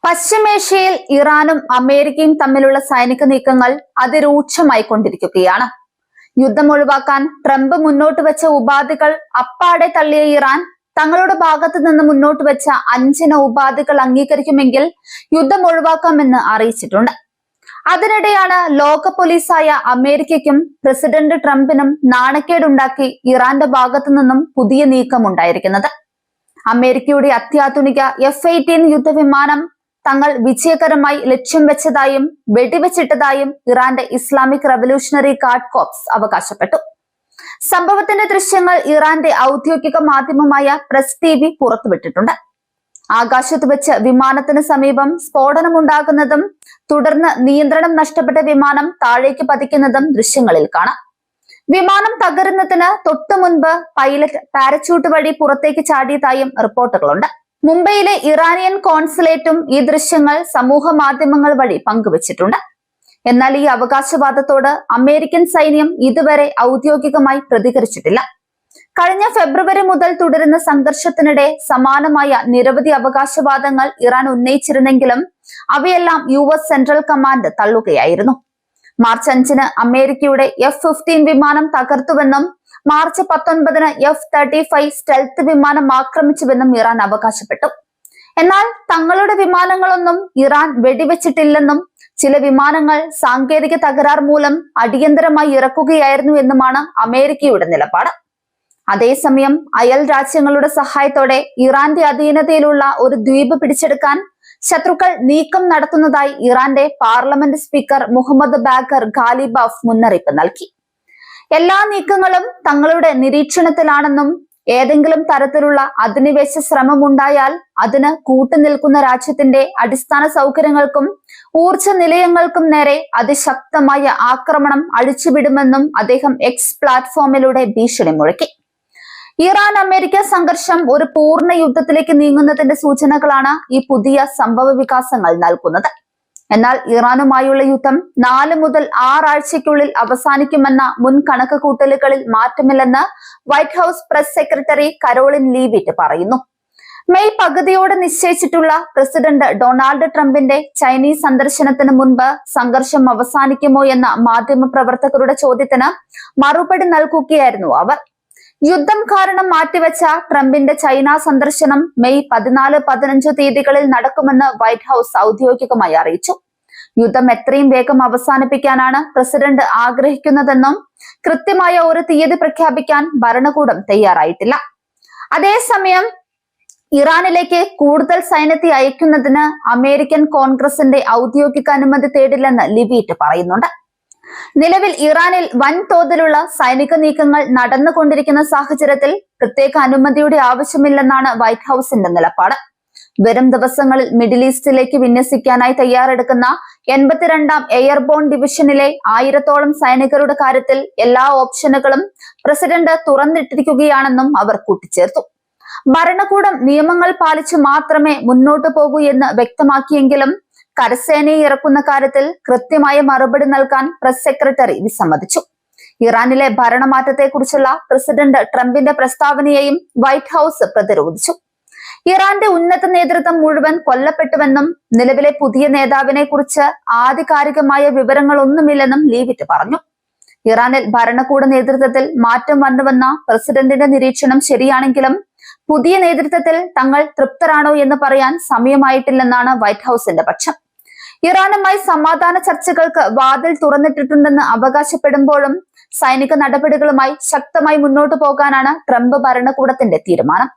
പശ്ചിമേഷ്യയിൽ ഇറാനും അമേരിക്കയും തമ്മിലുള്ള സൈനിക നീക്കങ്ങൾ അതിരൂക്ഷമായി കൊണ്ടിരിക്കുകയാണ്. യുദ്ധം ഒഴിവാക്കാൻ ട്രംപ് മുന്നോട്ട് വെച്ച ഉപാധികൾ അപ്പാടെ തള്ളിയ ഇറാൻ തങ്ങളുടെ ഭാഗത്ത് നിന്ന് മുന്നോട്ട് വെച്ച 5 ഉപാധികൾ അംഗീകരിക്കുമെങ്കിൽ യുദ്ധം ഒഴിവാക്കാമെന്ന് അറിയിച്ചിട്ടുണ്ട്. അതിനിടെയാണ് ലോക പോലീസായ അമേരിക്കയ്ക്കും പ്രസിഡന്റ് ട്രംപിനും നാണക്കേടുണ്ടാക്കി ഇറാന്റെ ഭാഗത്തു നിന്നും പുതിയ നീക്കം ഉണ്ടായിരിക്കുന്നത്. അമേരിക്കയുടെ അത്യാധുനിക F-18 യുദ്ധവിമാനം തങ്ങൾ വിജയകരമായി ലക്ഷ്യം വെച്ചതായും വെടിവെച്ചിട്ടതായും ഇറാന്റെ ഇസ്ലാമിക് റവല്യൂഷണറി ഗാർഡ് കോർപ്സ് അവകാശപ്പെട്ടു. സംഭവത്തിന്റെ ദൃശ്യങ്ങൾ ഇറാന്റെ ഔദ്യോഗിക മാധ്യമമായ പ്രസ് TV പുറത്തുവിട്ടിട്ടുണ്ട്. ആകാശത്ത് വെച്ച് വിമാനത്തിന് സമീപം സ്ഫോടനമുണ്ടാകുന്നതും തുടർന്ന് നിയന്ത്രണം നഷ്ടപ്പെട്ട വിമാനം താഴേക്ക് പതിക്കുന്നതും ദൃശ്യങ്ങളിൽ കാണാം. വിമാനം തകരുന്നതിന് തൊട്ടു മുൻപ് പൈലറ്റ് പാരച്യൂട്ട് വഴി പുറത്തേക്ക് ചാടിയതായും റിപ്പോർട്ടുകളുണ്ട്. മുംബൈയിലെ ഇറാനിയൻ കോൺസുലേറ്റും ഈ ദൃശ്യങ്ങൾ സമൂഹ മാധ്യമങ്ങൾ വഴി പങ്കുവച്ചിട്ടുണ്ട്. എന്നാൽ ഈ അവകാശവാദത്തോട് അമേരിക്കൻ സൈന്യം ഇതുവരെ ഔദ്യോഗികമായി പ്രതികരിച്ചിട്ടില്ല. കഴിഞ്ഞ ഫെബ്രുവരി മുതൽ തുടരുന്ന സംഘർഷത്തിനിടെ സമാനമായ നിരവധി അവകാശവാദങ്ങൾ ഇറാൻ ഉന്നയിച്ചിരുന്നെങ്കിലും അവയെല്ലാം US സെൻട്രൽ കമാൻഡ് തള്ളുകയായിരുന്നു. മാർച്ച് 5-ന് അമേരിക്കയുടെ F-15 വിമാനം തകർത്തുവെന്നും മാർച്ച് 19-ന് F-35 സ്റ്റെൽത്ത് വിമാനം ആക്രമിച്ചുവെന്നും ഇറാൻ അവകാശപ്പെട്ടു. എന്നാൽ തങ്ങളുടെ വിമാനങ്ങളൊന്നും ഇറാൻ വെടിവെച്ചിട്ടില്ലെന്നും ചില വിമാനങ്ങൾ സാങ്കേതിക തകരാർ മൂലം അടിയന്തരമായി ഇറക്കുകയായിരുന്നു എന്നുമാണ് അമേരിക്കയുടെ നിലപാട്. അതേസമയം അയൽ രാജ്യങ്ങളുടെ സഹായത്തോടെ ഇറാന്റെ അധീനതയിലുള്ള ഒരു ദ്വീപ് പിടിച്ചെടുക്കാൻ ശത്രുക്കൾ നീക്കം നടത്തുന്നതായി ഇറാന്റെ parliament speaker Mohammad Bagher Ghalibaf മുന്നറിയിപ്പ് നൽകി. എല്ലാ നീക്കങ്ങളും തങ്ങളുടെ നിരീക്ഷണത്തിലാണെന്നും ഏതെങ്കിലും തരത്തിലുള്ള അധിനിവേശ ശ്രമമുണ്ടായാൽ അതിന് കൂട്ടുനിൽക്കുന്ന രാജ്യത്തിന്റെ അടിസ്ഥാന സൗകര്യങ്ങൾക്കും ഊർജ നിലയങ്ങൾക്കും നേരെ അതിശക്തമായ ആക്രമണം അഴിച്ചുവിടുമെന്നും അദ്ദേഹം X പ്ലാറ്റ്ഫോമിലൂടെ ഭീഷണി മുഴക്കി. ഇറാൻ അമേരിക്ക സംഘർഷം ഒരു പൂർണ്ണ യുദ്ധത്തിലേക്ക് നീങ്ങുന്നതിന്റെ സൂചനകളാണ് ഈ പുതിയ സംഭവ വികാസങ്ങൾ നൽകുന്നത്. എന്നാൽ ഇറാനുമായുള്ള യുദ്ധം 4 മുതൽ 6 ആഴ്ചയ്ക്കുള്ളിൽ അവസാനിക്കുമെന്ന മുൻ കണക്ക് കൂട്ടലുകളിൽ മാറ്റമില്ലെന്ന് white house press secretary Karoline Leavitt പറയുന്നു. മെയ് പകുതിയോടെ നിശ്ചയിച്ചിട്ടുള്ള പ്രസിഡന്റ് ഡൊണാൾഡ് ട്രംപിന്റെ ചൈനീസ് സന്ദർശനത്തിന് മുൻപ് സംഘർഷം അവസാനിക്കുമോ എന്ന മാധ്യമപ്രവർത്തകരുടെ ചോദ്യത്തിന് മറുപടി നൽകുകയായിരുന്നു അവർ. യുദ്ധം കാരണം മാറ്റിവെച്ച ട്രംപിന്റെ ചൈന സന്ദർശനം മെയ് 14-15 തീയതികളിൽ നടക്കുമെന്ന് വൈറ്റ് ഹൌസ് ഔദ്യോഗികമായി അറിയിച്ചു. യുദ്ധം എത്രയും വേഗം അവസാനിപ്പിക്കാനാണ് പ്രസിഡന്റ് ആഗ്രഹിക്കുന്നതെന്നും കൃത്യമായ ഒരു തീയതി പ്രഖ്യാപിക്കാൻ ഭരണകൂടം തയ്യാറായിട്ടില്ല. അതേസമയം ഇറാനിലേക്ക് കൂടുതൽ സൈന്യത്തെ അയക്കുന്നതിന് അമേരിക്കൻ കോൺഗ്രസിന്റെ ഔദ്യോഗിക അനുമതി തേടില്ലെന്ന് ലിവിറ്റ് പറയുന്നുണ്ട്. നിലവിൽ ഇറാനിൽ വൻതോതിലുള്ള സൈനിക നീക്കങ്ങൾ നടന്നുകൊണ്ടിരിക്കുന്ന സാഹചര്യത്തിൽ പ്രത്യേക അനുമതിയുടെ ആവശ്യമില്ലെന്നാണ് വൈറ്റ് ഹൌസിന്റെ നിലപാട്. വരും ദിവസങ്ങളിൽ മിഡിൽ ഈസ്റ്റിലേക്ക് വിന്യസിക്കാനായി തയ്യാറെടുക്കുന്ന 82ാം എയർബോൺ ഡിവിഷനിലെ 1000-ഓളം സൈനികരുടെ കാര്യത്തിൽ എല്ലാ ഓപ്ഷനുകളും പ്രസിഡന്റ് തുറന്നിട്ടിരിക്കുകയാണെന്നും അവർ കൂട്ടിച്ചേർത്തു. ഭരണകൂടം നിയമങ്ങൾ പാലിച്ചു മാത്രമേ മുന്നോട്ടു പോകൂ എന്ന് വ്യക്തമാക്കിയെങ്കിലും കരസേനയെ ഇറക്കുന്ന കാര്യത്തിൽ കൃത്യമായ മറുപടി നൽകാൻ പ്രസ് സെക്രട്ടറി വിസമ്മതിച്ചു. ഇറാനിലെ ഭരണമാറ്റത്തെക്കുറിച്ചുള്ള പ്രസിഡന്റ് ട്രംപിന്റെ പ്രസ്താവനയെയും വൈറ്റ് ഹൌസ് പ്രതിരോധിച്ചു. ഇറാന്റെ ഉന്നത നേതൃത്വം മുഴുവൻ കൊല്ലപ്പെട്ടുവെന്നും നിലവിലെ പുതിയ നേതാവിനെ കുറിച്ച് ആധികാരികമായ വിവരങ്ങളൊന്നുമില്ലെന്നും ലീവിറ്റ് പറഞ്ഞു. ഇറാനിൽ ഭരണകൂട നേതൃത്വത്തിൽ മാറ്റം വന്നുവെന്ന പ്രസിഡന്റിന്റെ നിരീക്ഷണം ശരിയാണെങ്കിലും പുതിയ നേതൃത്വത്തിൽ തങ്ങൾ തൃപ്തരാണോ എന്ന് പറയാൻ സമയമായിട്ടില്ലെന്നാണ് വൈറ്റ് ഹൌസിന്റെ പക്ഷം. ഇറാനുമായി സമാധാന ചർച്ചകൾക്ക് വാതിൽ തുറന്നിട്ടിട്ടുണ്ടെന്ന് അവകാശപ്പെടുമ്പോഴും സൈനിക നടപടികളുമായി ശക്തമായി മുന്നോട്ടു പോകാനാണ് ട്രംപ് ഭരണകൂടത്തിന്റെ തീരുമാനം.